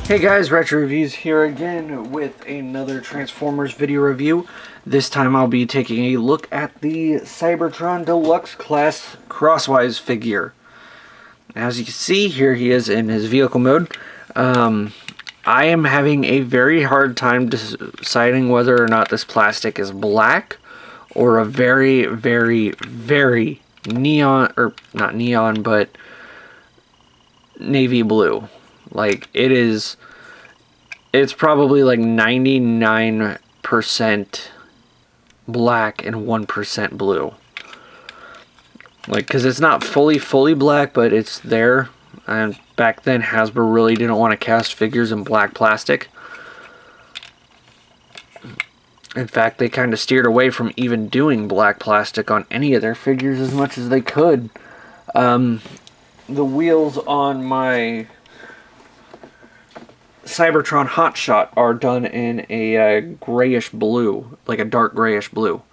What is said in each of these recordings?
Hey guys, Retro Reviews here again with another Transformers video review. This time I'll be taking a look at the Cybertron Deluxe class Crosswise figure. As you can see, here he is in his vehicle mode. I am having a very hard time deciding whether or not this plastic is black or a very, very, very neon, or not neon, but navy blue. Like, it's probably like 99% black and 1% blue. Like, because it's not fully black, but it's there. And back then, Hasbro really didn't want to cast figures in black plastic. In fact, they kind of steered away from even doing black plastic on any of their figures as much as they could. The wheels on my Cybertron Hotshot are done in a grayish blue, like a dark grayish blue.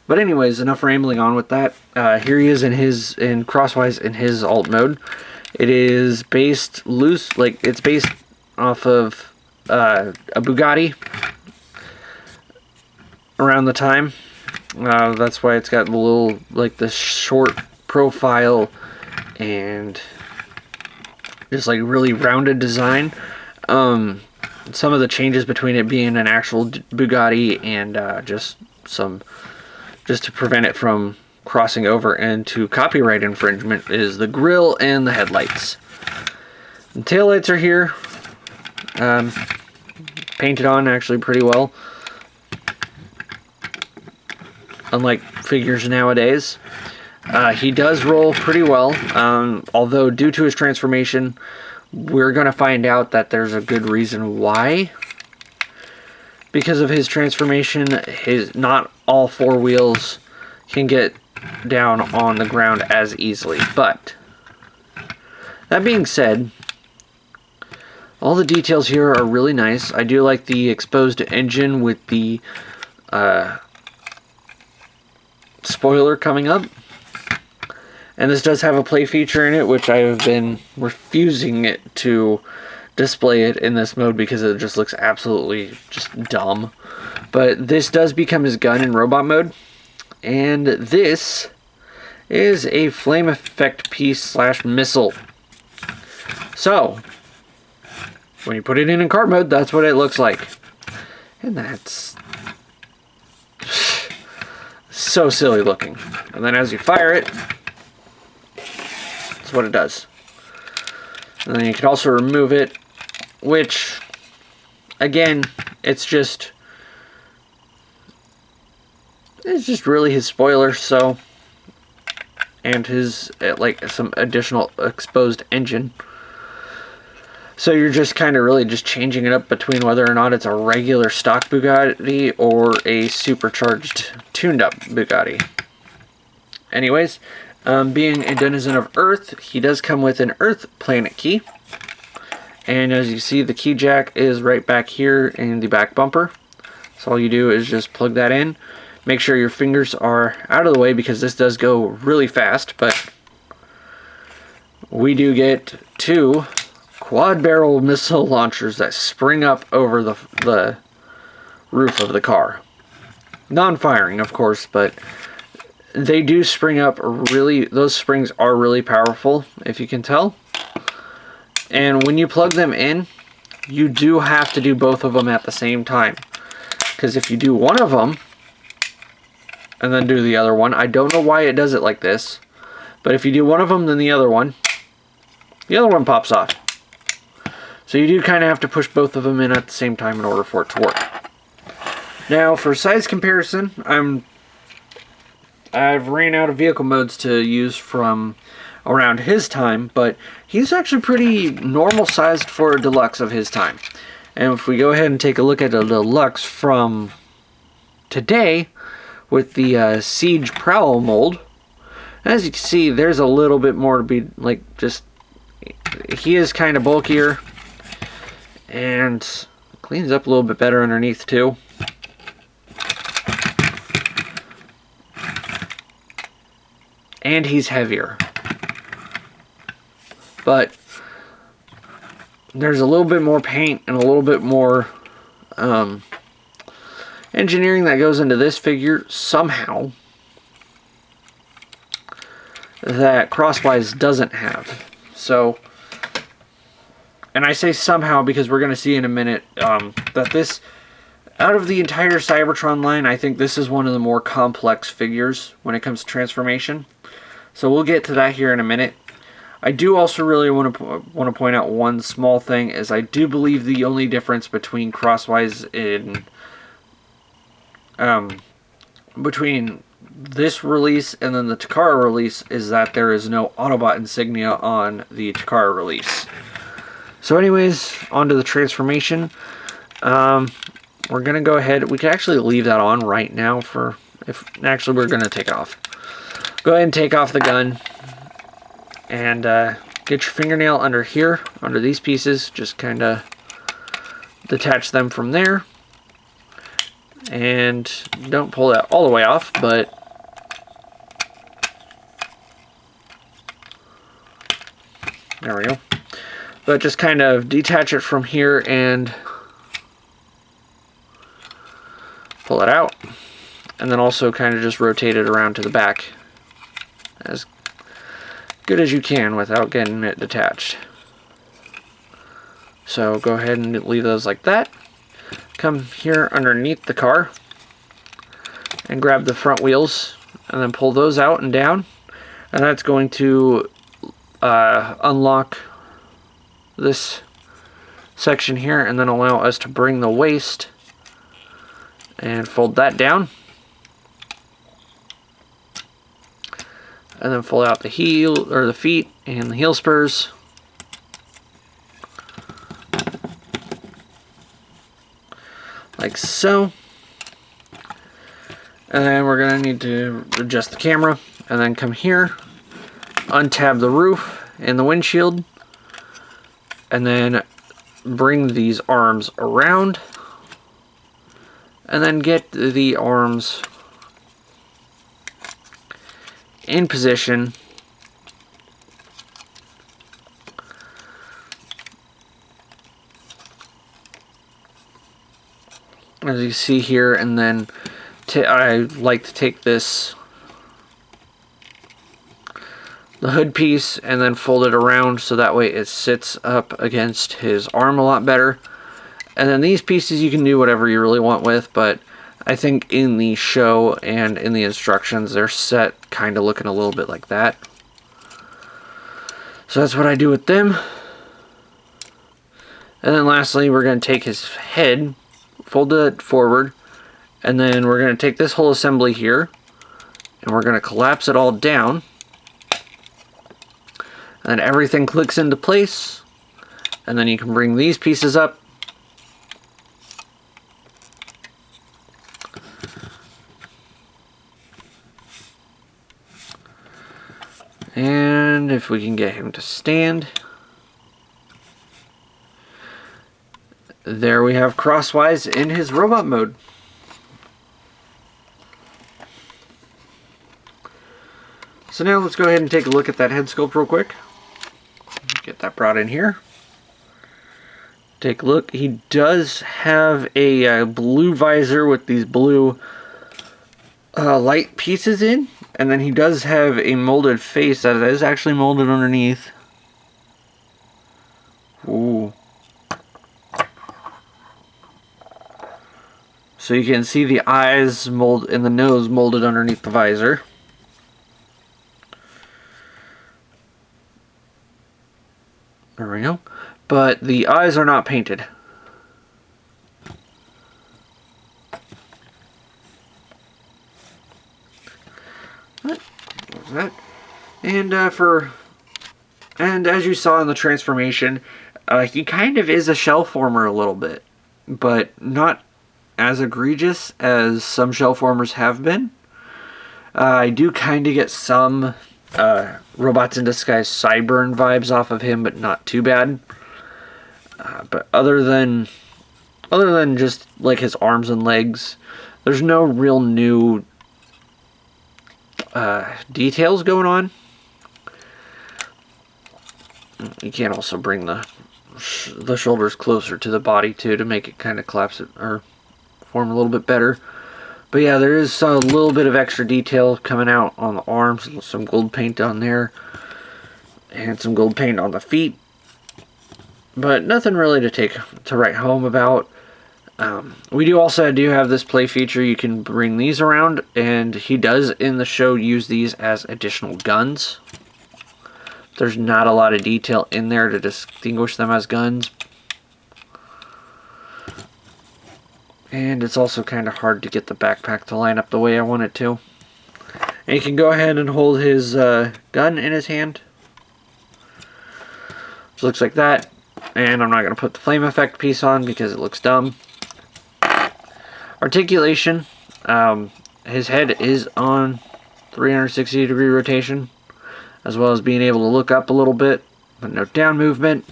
But anyways, enough rambling on with that. Here he is in Crosswise in his alt mode. It is based it's based off of a Bugatti around the time. That's why it's got the little, like, the short profile and just like really rounded design. Some of the changes between it being an actual Bugatti and just to prevent it from crossing over into copyright infringement is the grille and the headlights. The taillights are here, painted on actually pretty well, unlike figures nowadays. He does roll pretty well, although due to his transformation, we're going to find out that there's a good reason why. Because of his transformation, not all four wheels can get down on the ground as easily. But that being said, all the details here are really nice. I do like the exposed engine with the spoiler coming up. And this does have a play feature in it, which I have been refusing it to display it in this mode because it just looks absolutely just dumb. But this does become his gun in robot mode. And this is a flame effect piece / missile. So, when you put it in card mode, that's what it looks like. And that's so silly looking. And then as you fire it, that's what it does. And then you can also remove it, which, again, it's just really his spoiler, so, and his, like, some additional exposed engine. So you're just kind of really just changing it up between whether or not it's a regular stock Bugatti or a supercharged, tuned-up Bugatti. Anyways, being a denizen of Earth, he does come with an Earth planet key. And as you see, the key jack is right back here in the back bumper. So all you do is just plug that in. Make sure your fingers are out of the way because this does go really fast. But we do get two quad barrel missile launchers that spring up over the roof of the car. Non-firing, of course, but they do spring up really, those springs are really powerful, if you can tell. And when you plug them in, you do have to do both of them at the same time. Because if you do one of them, and then do the other one, I don't know why it does it like this, but if you do one of them, then the other one pops off. So you do kind of have to push both of them in at the same time in order for it to work. Now, for size comparison, I've ran out of vehicle modes to use from around his time, but he's actually pretty normal sized for a deluxe of his time. And if we go ahead and take a look at a deluxe from today with the Siege Prowl mold, as you can see, there's a little bit more to be, like, just, he is kind of bulkier and cleans up a little bit better underneath too. And he's heavier. But there's a little bit more paint and a little bit more engineering that goes into this figure somehow that Crosswise doesn't have. So, and I say somehow because we're going to see in a minute that this, out of the entire Cybertron line, I think this is one of the more complex figures when it comes to transformation. So we'll get to that here in a minute. I do also really want to point out one small thing, is I do believe the only difference between Crosswise in between this release and then the Takara release is that there is no Autobot insignia on the Takara release. So anyways, on to the transformation. We're going to go ahead. We can actually leave that on right now for, actually we're going to take it off. Go ahead and take off the gun. And get your fingernail under here, under these pieces. Just kind of detach them from there. And don't pull that all the way off, but there we go. But just kind of detach it from here and pull it out. And then also kind of just rotate it around to the back as good as you can without getting it detached. So go ahead and leave those like that. Come here underneath the car and grab the front wheels and then pull those out and down, and that's going to unlock this section here and then allow us to bring the waist and fold that down. And then fold out the heel, or the feet, and the heel spurs. Like so. And then we're going to need to adjust the camera. And then come here, untab the roof and the windshield. And then bring these arms around. And then get the arms in position. As you see here, and then I like to take this, the hood piece, and then fold it around so that way it sits up against his arm a lot better. And then these pieces you can do whatever you really want with, but I think in the show and in the instructions, they're set kind of looking a little bit like that. So that's what I do with them. And then lastly, we're going to take his head, fold it forward, and then we're going to take this whole assembly here, and we're going to collapse it all down. And then everything clicks into place, and then you can bring these pieces up. And if we can get him to stand. There we have Crosswise in his robot mode. So now let's go ahead and take a look at that head sculpt real quick. Get that brought in here. Take a look. He does have a blue visor with these blue light pieces in. And then he does have a molded face that is actually molded underneath. Ooh. So you can see the eyes and the nose molded underneath the visor. There we go. But the eyes are not painted. That. And as you saw in the transformation, he kind of is a shell former a little bit, but not as egregious as some shell formers have been. I do kind of get some Robots in Disguise Cyburn vibes off of him, but not too bad. But other than just like his arms and legs, there's no real new details going on. You can also bring the the shoulders closer to the body too, to make it kind of collapse it or form a little bit better. But yeah, there is a little bit of extra detail coming out on the arms, some gold paint on there, and some gold paint on the feet. But nothing really to write home about. We do have this play feature. You can bring these around, and he does in the show use these as additional guns. There's not a lot of detail in there to distinguish them as guns. And it's also kind of hard to get the backpack to line up the way I want it to. And he can go ahead and hold his gun in his hand. Which looks like that. And I'm not going to put the flame effect piece on because it looks dumb. Articulation. His head is on 360-degree rotation, as well as being able to look up a little bit, but no down movement.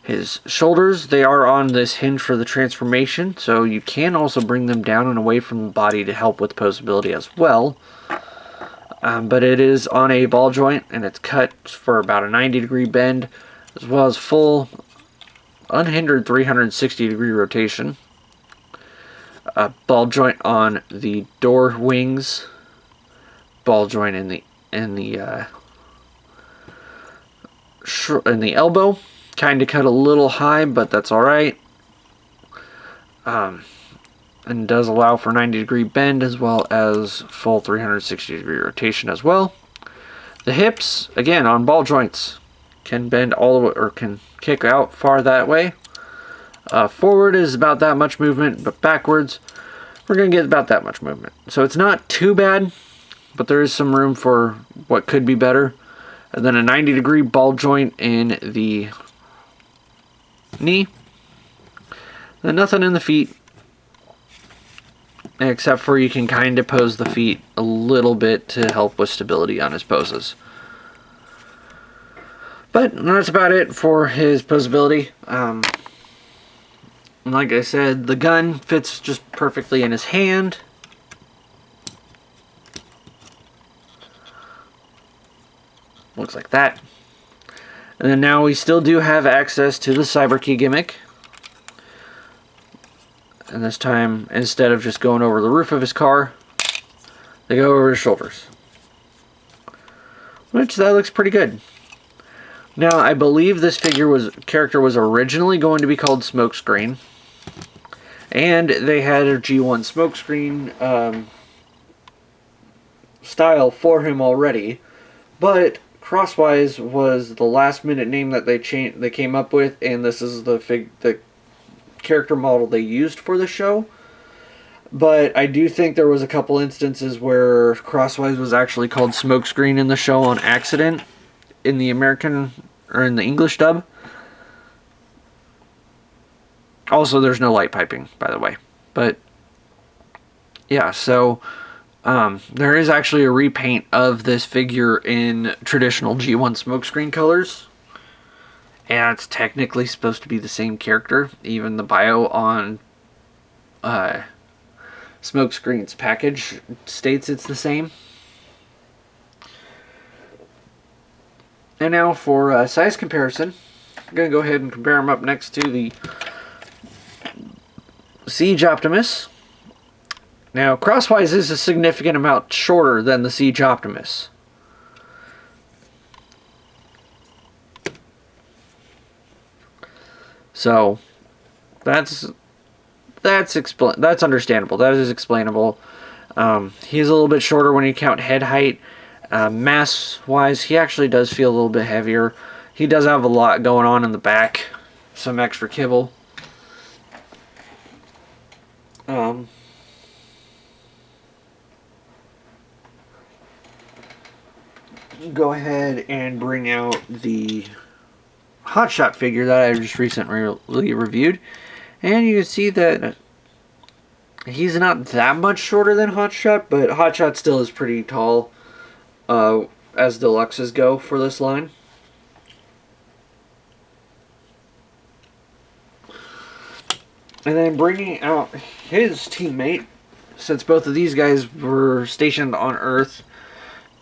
His shoulders, they are on this hinge for the transformation, so you can also bring them down and away from the body to help with poseability as well. But it is on a ball joint, and it's cut for about a 90-degree bend, as well as full, unhindered 360-degree rotation. A ball joint on the door wings, ball joint in the elbow. Kind of cut a little high, but that's alright. And does allow for 90-degree bend as well as full 360-degree rotation as well. The hips, again, on ball joints, can bend all the way, or can kick out far that way. Forward is about that much movement, but backwards, we're going to get about that much movement. So it's not too bad, but there is some room for what could be better. And then a 90-degree ball joint in the knee. Then nothing in the feet, except for you can kind of pose the feet a little bit to help with stability on his poses. But that's about it for his posability. Like I said, the gun fits just perfectly in his hand. Looks like that. And then now we still do have access to the Cyberkey gimmick. And this time, instead of just going over the roof of his car, they go over his shoulders. Which, that looks pretty good. Now, I believe this character was originally going to be called Smokescreen. And they had a G1 Smokescreen style for him already. But Crosswise was the last minute name that they came up with, and this is the character model they used for the show. But I do think there was a couple instances where Crosswise was actually called Smokescreen in the show on accident in the American or in the English dub. Also, there's no light piping, by the way. But yeah, so there is actually a repaint of this figure in traditional G1 Smokescreen colors. And it's technically supposed to be the same character. Even the bio on Smokescreen's package states it's the same. And now for size comparison. I'm going to go ahead and compare them up next to the Siege Optimus. Now, Crosswise is a significant amount shorter than the Siege Optimus. So, that's understandable. That is explainable. He's a little bit shorter when you count head height. Mass-wise, he actually does feel a little bit heavier. He does have a lot going on in the back. Some extra kibble. Go ahead and bring out the Hotshot figure that I just recently reviewed, and you can see that he's not that much shorter than Hotshot, but Hotshot still is pretty tall as Deluxes go for this line. And then bringing out his teammate, since both of these guys were stationed on Earth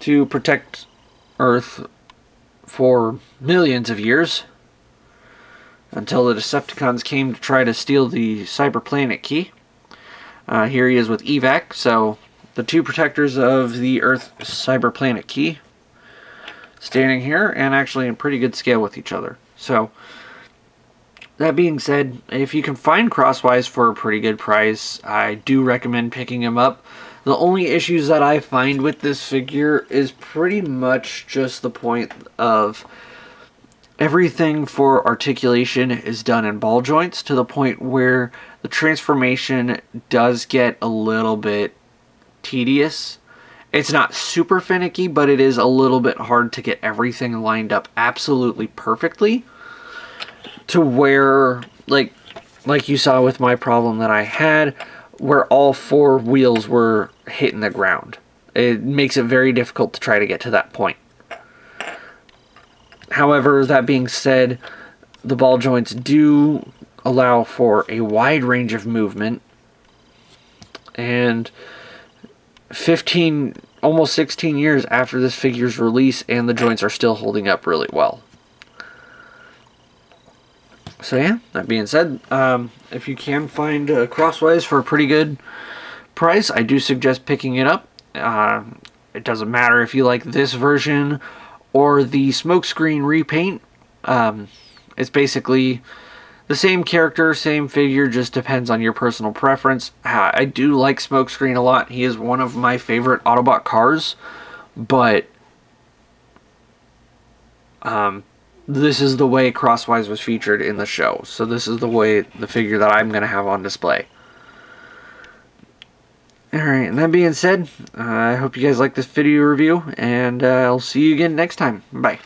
to protect Earth for millions of years. until the Decepticons came to try to steal the Cyberplanet key. Here he is with Evac, so the two protectors of the Earth Cyberplanet key standing here and actually in pretty good scale with each other. So that being said, if you can find Crosswise for a pretty good price, I do recommend picking him up. The only issues that I find with this figure is pretty much just the point of everything for articulation is done in ball joints, to the point where the transformation does get a little bit tedious. It's not super finicky, but it is a little bit hard to get everything lined up absolutely perfectly, to where, like you saw with my problem that I had, where all four wheels were hitting the ground. It makes it very difficult to try to get to that point. However, that being said, the ball joints do allow for a wide range of movement, and 15, almost 16 years after this figure's release, and the joints are still holding up really well. So yeah, that being said, if you can find Crosswise for a pretty good price, I do suggest picking it up. It doesn't matter if you like this version or the Smokescreen repaint. It's basically the same character, same figure, just depends on your personal preference. I do like Smokescreen a lot. He is one of my favorite Autobot cars, but this is the way Crosswise was featured in the show. So this is the figure that I'm going to have on display. Alright, and that being said, I hope you guys like this video review, and I'll see you again next time. Bye.